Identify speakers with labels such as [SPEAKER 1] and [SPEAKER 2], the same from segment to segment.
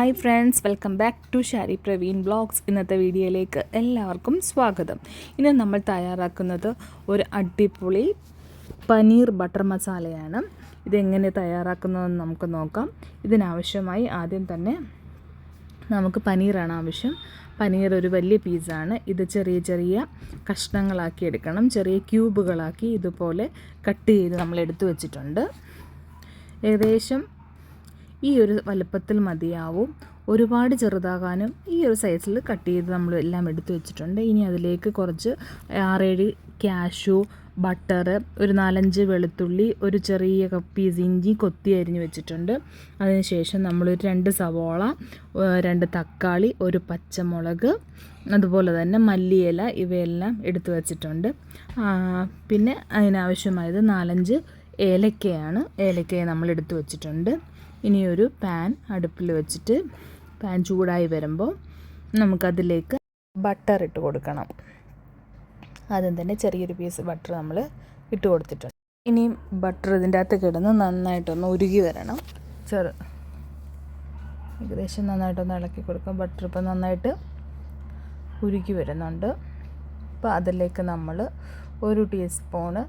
[SPEAKER 1] Hi friends, welcome back to Shari Praveen blogs. ഇന്നത്തെ വീഡിയോയിലേക്ക് എല്ലാവർക്കും സ്വാഗതം. ഇന്ന് നമ്മൾ തയ്യാറാക്കുന്നത് ഒരു അടിപൊളി പനീർ ബട്ടർ മസാലയാണ്. ഇതെങ്ങനെ തയ്യാറാക്കുന്നതെന്ന് നമുക്ക് നോക്കാം. ഇതിനാവശ്യമായി ആദ്യം തന്നെ നമുക്ക് പനീറാണ് ആവശ്യം. പനീർ ഒരു വലിയ പീസാണ്. ഇത് ചെറിയ ചെറിയ കഷ്ണങ്ങളാക്കി എടുക്കണം. ചെറിയ ക്യൂബുകളാക്കി ഇതുപോലെ കട്ട് ചെയ്ത് നമ്മൾ എടുത്തു വച്ചിട്ടുണ്ട്. ഏകദേശം ഈ ഒരു വലുപ്പത്തിൽ മതിയാവും. ഒരുപാട് ചെറുതാകാനും ഈ ഒരു സൈസിൽ കട്ട് ചെയ്ത് നമ്മൾ എല്ലാം എടുത്തു വെച്ചിട്ടുണ്ട്. ഇനി അതിലേക്ക് കുറച്ച് 6-7 കാഷ്യൂ, ബട്ടർ, ഒരു 4-5 വെളുത്തുള്ളി, ഒരു ചെറിയ പീസ് ഇഞ്ചി കൊത്തി അരിഞ്ഞ് വെച്ചിട്ടുണ്ട്. അതിനുശേഷം നമ്മളൊരു 2 സവോള, 2 തക്കാളി, ഒരു പച്ചമുളക്, അതുപോലെ തന്നെ മല്ലിയില, ഇവയെല്ലാം എടുത്തു വച്ചിട്ടുണ്ട്. പിന്നെ അതിനാവശ്യമായത് 4-5 ഏലക്കയാണ്. ഏലക്കയെ നമ്മൾ എടുത്തു വച്ചിട്ടുണ്ട്. ഇനിയൊരു പാൻ അടുപ്പിൽ വെച്ചിട്ട് പാൻ ചൂടായി വരുമ്പോൾ നമുക്കതിലേക്ക് ബട്ടർ ഇട്ട് കൊടുക്കണം. ആദ്യം തന്നെ ചെറിയൊരു പീസ് ബട്ടർ നമ്മൾ ഇട്ട് കൊടുത്തിട്ടുണ്ട്. ഇനിയും ബട്ടർ ഇതിൻ്റെ അകത്ത് കിടന്ന് നന്നായിട്ടൊന്ന് ഉരുകി വരണം. ഏകദേശം നന്നായിട്ടൊന്ന് ഇളക്കി കൊടുക്കാം. ബട്ടർ ഇപ്പോൾ നന്നായിട്ട് ഉരുകി വരുന്നുണ്ട്. അപ്പോൾ അതിലേക്ക് നമ്മൾ 1 ടീസ്പൂണ്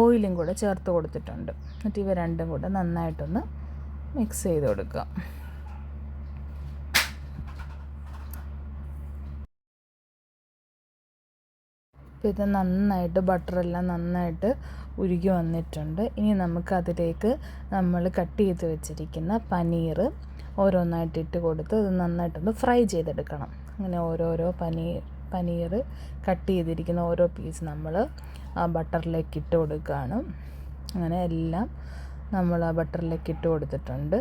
[SPEAKER 1] ഓയിലും കൂടെ ചേർത്ത് കൊടുത്തിട്ടുണ്ട്. എന്നിട്ട് ഇവ രണ്ടും കൂടെ നന്നായിട്ടൊന്ന് മിക്സ് ചെയ്ത് കൊടുക്കുക. അപ്പോൾ ഇത് നന്നായിട്ട് ബട്ടറെല്ലാം നന്നായിട്ട് ഉരുകി വന്നിട്ടുണ്ട്. ഇനി നമുക്കതിലേക്ക് നമ്മൾ കട്ട് ചെയ്ത് വെച്ചിരിക്കുന്ന പനീർ ഓരോന്നായിട്ട് ഇട്ട് കൊടുത്ത് ഇത് നന്നായിട്ടൊന്ന് ഫ്രൈ ചെയ്തെടുക്കണം. അങ്ങനെ ഓരോരോ പനീർ കട്ട് ചെയ്തിരിക്കുന്ന ഓരോ പീസ് നമ്മൾ ആ ബട്ടറിലേക്ക് ഇട്ട് കൊടുക്കുകയാണ്. അങ്ങനെ എല്ലാം നമ്മൾ ആ ബട്ടറിലേക്ക് ഇട്ട് കൊടുത്തിട്ടുണ്ട്.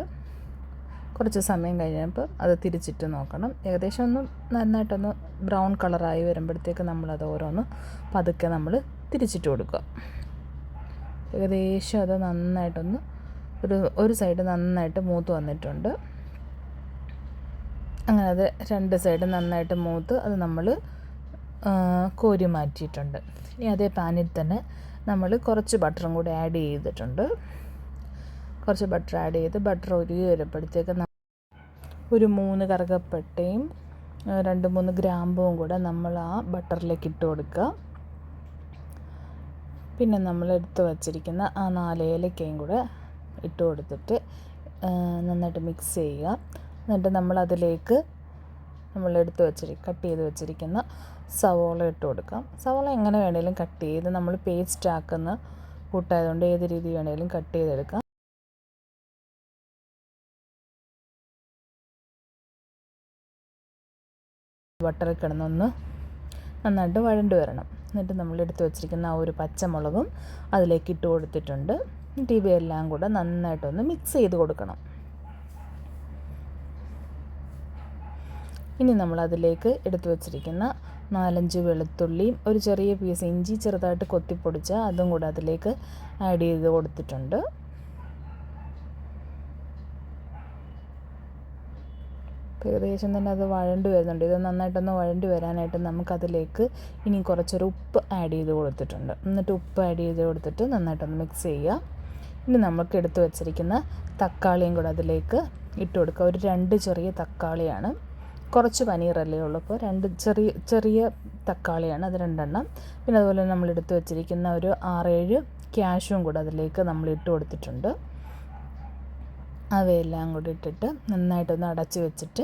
[SPEAKER 1] കുറച്ച് സമയം കഴിഞ്ഞപ്പോൾ അത് തിരിച്ചിട്ട് നോക്കണം. ഏകദേശം ഒന്ന് നന്നായിട്ടൊന്ന് ബ്രൗൺ കളറായി വരുമ്പോഴത്തേക്ക് നമ്മളത് ഓരോന്ന് പതുക്കെ നമ്മൾ തിരിച്ചിട്ട് കൊടുക്കുക. ഏകദേശം അത് നന്നായിട്ടൊന്ന് ഒരു സൈഡ് നന്നായിട്ട് മൂത്ത് വന്നിട്ടുണ്ട്. അങ്ങനെ അത് 2 സൈഡ് നന്നായിട്ട് മൂത്ത് അത് നമ്മൾ കോരി മാറ്റിയിട്ടുണ്ട്. ഇനി അതേ പാനിൽ തന്നെ നമ്മൾ കുറച്ച് ബട്ടറും കൂടി ആഡ് ചെയ്തിട്ടുണ്ട്. കുറച്ച് ബട്ടർ ആഡ് ചെയ്ത് ബട്ടർ ഉരുകി വരുമ്പോഴത്തേക്ക് ഒരു 3 കറുകപ്പട്ടയും 2-3 ഗ്രാമ്പും കൂടെ നമ്മൾ ആ ബട്ടറിലേക്ക് ഇട്ട് കൊടുക്കുക. പിന്നെ നമ്മൾ എടുത്ത് വച്ചിരിക്കുന്ന ആ 4 ഏലക്കയും കൂടെ ഇട്ട് കൊടുത്തിട്ട് നന്നായിട്ട് മിക്സ് ചെയ്യുക. എന്നിട്ട് നമ്മളതിലേക്ക് കട്ട് ചെയ്ത് വെച്ചിരിക്കുന്ന സവോള ഇട്ട് കൊടുക്കാം. സവോള എങ്ങനെ വേണേലും കട്ട് ചെയ്ത് നമ്മൾ പേസ്റ്റ് ആക്കുന്ന കൂട്ടായതുകൊണ്ട് ഏത് രീതി വേണേലും കട്ട് ചെയ്തെടുക്കാം. ബട്ടറിൽ കിടന്നൊന്ന് നന്നായിട്ട് വഴണ്ട് വരണം. എന്നിട്ട് നമ്മൾ എടുത്ത് വെച്ചിരിക്കുന്ന ആ ഒരു പച്ചമുളകും അതിലേക്ക് ഇട്ട് കൊടുത്തിട്ടുണ്ട്. എന്നിട്ട് ഇവയെല്ലാം കൂടെ നന്നായിട്ടൊന്ന് മിക്സ് ചെയ്ത് കൊടുക്കണം. ഇനി നമ്മളതിലേക്ക് എടുത്തു വച്ചിരിക്കുന്ന 4-5 വെളുത്തുള്ളിയും ഒരു ചെറിയ പീസ് ഇഞ്ചി ചെറുതായിട്ട് കൊത്തിപ്പൊടിച്ച അതും കൂടെ അതിലേക്ക് ആഡ് ചെയ്ത് കൊടുത്തിട്ടുണ്ട്. ഏകദേശം തന്നെ അത് വഴണ്ട് വരുന്നുണ്ട്. ഇത് നന്നായിട്ടൊന്ന് വഴണ്ട് വരാനായിട്ട് നമുക്കതിലേക്ക് ഇനി കുറച്ചൊരു ഉപ്പ് ആഡ് ചെയ്ത് കൊടുത്തിട്ടുണ്ട്. എന്നിട്ട് ഉപ്പ് ആഡ് ചെയ്ത് കൊടുത്തിട്ട് നന്നായിട്ടൊന്ന് മിക്സ് ചെയ്യുക. ഇനി നമുക്ക് എടുത്ത് വെച്ചിരിക്കുന്ന തക്കാളിയും കൂടെ അതിലേക്ക് ഇട്ട് കൊടുക്കുക. ഒരു 2 ചെറിയ തക്കാളിയാണ്. കുറച്ച് പനീറല്ലേ ഉള്ളൂ, അപ്പോൾ 2 ചെറിയ തക്കാളിയാണ്, അത് 2 എണ്ണം. പിന്നെ അതുപോലെ നമ്മൾ എടുത്ത് വെച്ചിരിക്കുന്ന ഒരു 6-7 കാഷ്യൂം കൂടെ അതിലേക്ക് നമ്മൾ ഇട്ട് കൊടുത്തിട്ടുണ്ട്. അവയെല്ലാം കൂടി ഇട്ടിട്ട് നന്നായിട്ടൊന്ന് അടച്ച് വെച്ചിട്ട്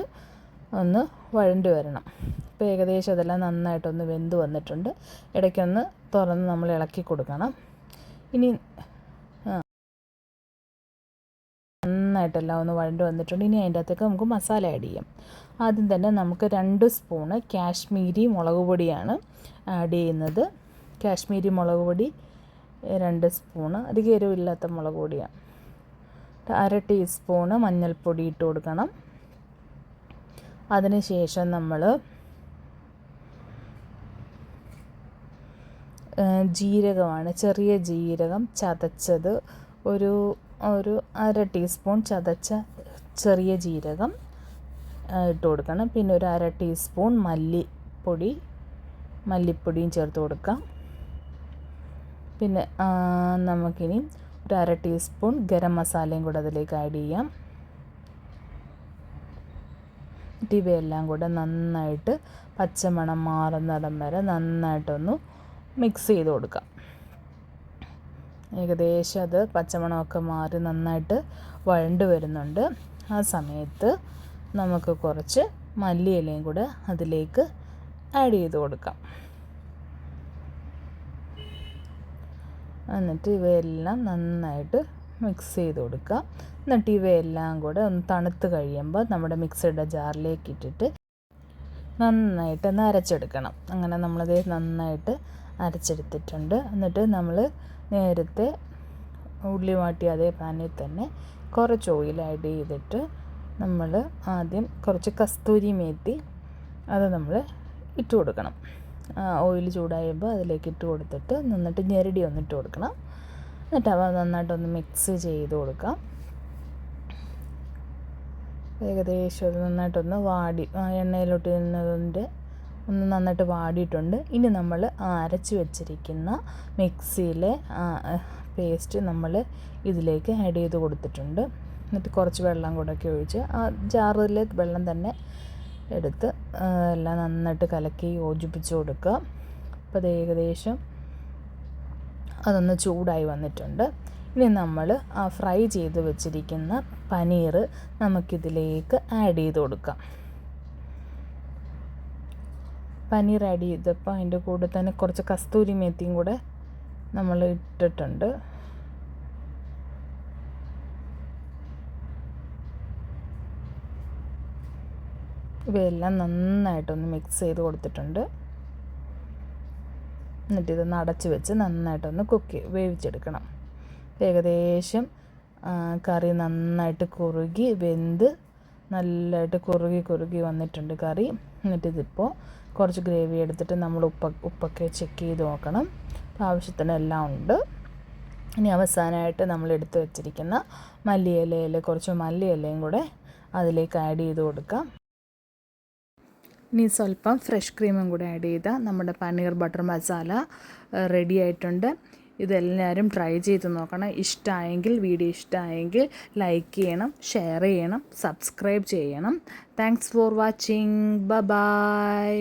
[SPEAKER 1] ഒന്ന് വഴണ്ട് വരണം. ഇപ്പോൾ ഏകദേശം അതെല്ലാം നന്നായിട്ടൊന്ന് വെന്ത് വന്നിട്ടുണ്ട്. ഇടയ്ക്കൊന്ന് തുറന്ന് നമ്മൾ ഇളക്കി കൊടുക്കണം. ഇനി നന്നായിട്ടെല്ലാം ഒന്ന് വഴണ്ട് വന്നിട്ടുണ്ട്. ഇനി അതിൻ്റെ അകത്തേക്ക് നമുക്ക് മസാല ആഡ് ചെയ്യാം. ആദ്യം തന്നെ നമുക്ക് 2 സ്പൂണ് കാശ്മീരി മുളക് പൊടിയാണ് ആഡ് ചെയ്യുന്നത്. കാശ്മീരി മുളക് പൊടി 2 സ്പൂണ്, അധികം എരിവില്ലാത്ത മുളക് പൊടിയാണ്. 1/2 ടീസ്പൂണ് മഞ്ഞൾപ്പൊടി ഇട്ട് കൊടുക്കണം. അതിനുശേഷം നമ്മൾ ജീരകമാണ്, ചെറിയ ജീരകം ചതച്ചത് ഒരു 1/2 ടീസ്പൂൺ ചതച്ച ചെറിയ ജീരകം ഇട്ട് കൊടുക്കണം. പിന്നെ ഒരു 1/2 ടീസ്പൂൺ മല്ലിപ്പൊടിയും ചേർത്ത് കൊടുക്കാം. പിന്നെ നമുക്കിനി ഒരു 1/2 ടീസ്പൂൺ ഗരം മസാലയും കൂടെ അതിലേക്ക് ആഡ് ചെയ്യാം. ഇവയെല്ലാം കൂടെ നന്നായിട്ട് പച്ചമണം മാറുന്നിടം വരെ നന്നായിട്ടൊന്ന് മിക്സ് ചെയ്ത് കൊടുക്കാം. ഏകദേശം അത് പച്ചമണമൊക്കെ മാറി നന്നായിട്ട് വഴണ്ട് വരുന്നുണ്ട്. ആ സമയത്ത് നമുക്ക് കുറച്ച് മല്ലിയിലയും കൂടെ അതിലേക്ക് ആഡ് ചെയ്ത് കൊടുക്കാം. എന്നിട്ട് ഇവയെല്ലാം നന്നായിട്ട് മിക്സ് ചെയ്ത് കൊടുക്കുക. എന്നിട്ട് ഇവയെല്ലാം കൂടെ ഒന്ന് തണുത്ത് കഴിയുമ്പോൾ നമ്മുടെ മിക്സിയുടെ ജാറിലേക്ക് ഇട്ടിട്ട് നന്നായിട്ട് ഒന്ന് അരച്ചെടുക്കണം. അങ്ങനെ നമ്മളത് നന്നായിട്ട് അരച്ചെടുത്തിട്ടുണ്ട്. എന്നിട്ട് നമ്മൾ നേരത്തെ ഉള്ളി വാട്ടിയ അതേ പാനിൽ തന്നെ കുറച്ച് ഓയിൽ ആഡ് ചെയ്തിട്ട് നമ്മൾ ആദ്യം കുറച്ച് കസ്തൂരി മേത്തി അത് നമ്മൾ ഇട്ട് കൊടുക്കണം. ഓയിൽ ചൂടായുമ്പോൾ അതിലേക്ക് ഇട്ട് കൊടുത്തിട്ട് നന്നായിട്ട് ഞെരടി ഒന്നിട്ട് കൊടുക്കണം. എന്നിട്ട് അവ നന്നായിട്ടൊന്ന് മിക്സ് ചെയ്ത് കൊടുക്കാം. ഏകദേശം അത് നന്നായിട്ടൊന്ന് വാടി എണ്ണയിലോട്ട് ഇരുന്നതിൻ്റെ ഒന്ന് നന്നായിട്ട് വാടിയിട്ടുണ്ട്. ഇനി നമ്മൾ അരച്ച് വെച്ചിരിക്കുന്ന മിക്സിയിലെ പേസ്റ്റ് നമ്മൾ ഇതിലേക്ക് ആഡ് ചെയ്ത് കൊടുത്തിട്ടുണ്ട്. എന്നിട്ട് കുറച്ച് വെള്ളം കൂടെ ഒക്കെ ഒഴിച്ച് ആ ജാറിലെ വെള്ളം തന്നെ എടുത്ത് എല്ലാം നന്നായിട്ട് കലക്കി യോജിപ്പിച്ച് കൊടുക്കുക. അപ്പോൾ അത് ഏകദേശം അതൊന്ന് ചൂടായി വന്നിട്ടുണ്ട്. ഇനി നമ്മൾ ആ ഫ്രൈ ചെയ്ത് വെച്ചിരിക്കുന്ന പനീർ നമുക്കിതിലേക്ക് ആഡ് ചെയ്ത് കൊടുക്കാം. പനീർ ആഡ് ചെയ്തപ്പോൾ അതിൻ്റെ കൂടെ തന്നെ കുറച്ച് കസ്തൂരി മേത്തിയും കൂടെ നമ്മൾ ഇട്ടിട്ടുണ്ട്. ഇവയെല്ലാം നന്നായിട്ടൊന്ന് മിക്സ് ചെയ്ത് കൊടുത്തിട്ടുണ്ട്. എന്നിട്ടിതൊന്ന് അടച്ച് വെച്ച് നന്നായിട്ടൊന്ന് വേവിച്ചെടുക്കണം. ഏകദേശം കറി നന്നായിട്ട് കുറുകി വെന്ത് നല്ലതായിട്ട് കുറുകി വന്നിട്ടുണ്ട് കറി. എന്നിട്ടിതിപ്പോൾ കുറച്ച് ഗ്രേവി എടുത്തിട്ട് നമ്മൾ ഉപ്പൊക്കെ ചെക്ക് ചെയ്ത് നോക്കണം. ആവശ്യത്തിന് എല്ലാം ഉണ്ട്. ഇനി അവസാനമായിട്ട് നമ്മൾ എടുത്ത് വെച്ചിരിക്കുന്ന മല്ലിയിലയിൽ കുറച്ച് മല്ലിയിലയും കൂടെ അതിലേക്ക് ആഡ് ചെയ്ത് കൊടുക്കാം. ഇനി സ്വല്പം ഫ്രഷ് ക്രീമും കൂടെ ആഡ് ചെയ്താൽ നമ്മുടെ പനീർ ബട്ടർ മസാല റെഡി ആയിട്ടുണ്ട്. ഇതെല്ലാവരും ട്രൈ ചെയ്ത് നോക്കണം. വീഡിയോ ഇഷ്ടമായെങ്കിൽ ലൈക്ക് ചെയ്യണം, ഷെയർ ചെയ്യണം, സബ്സ്ക്രൈബ് ചെയ്യണം. Thanks for watching. ബൈ.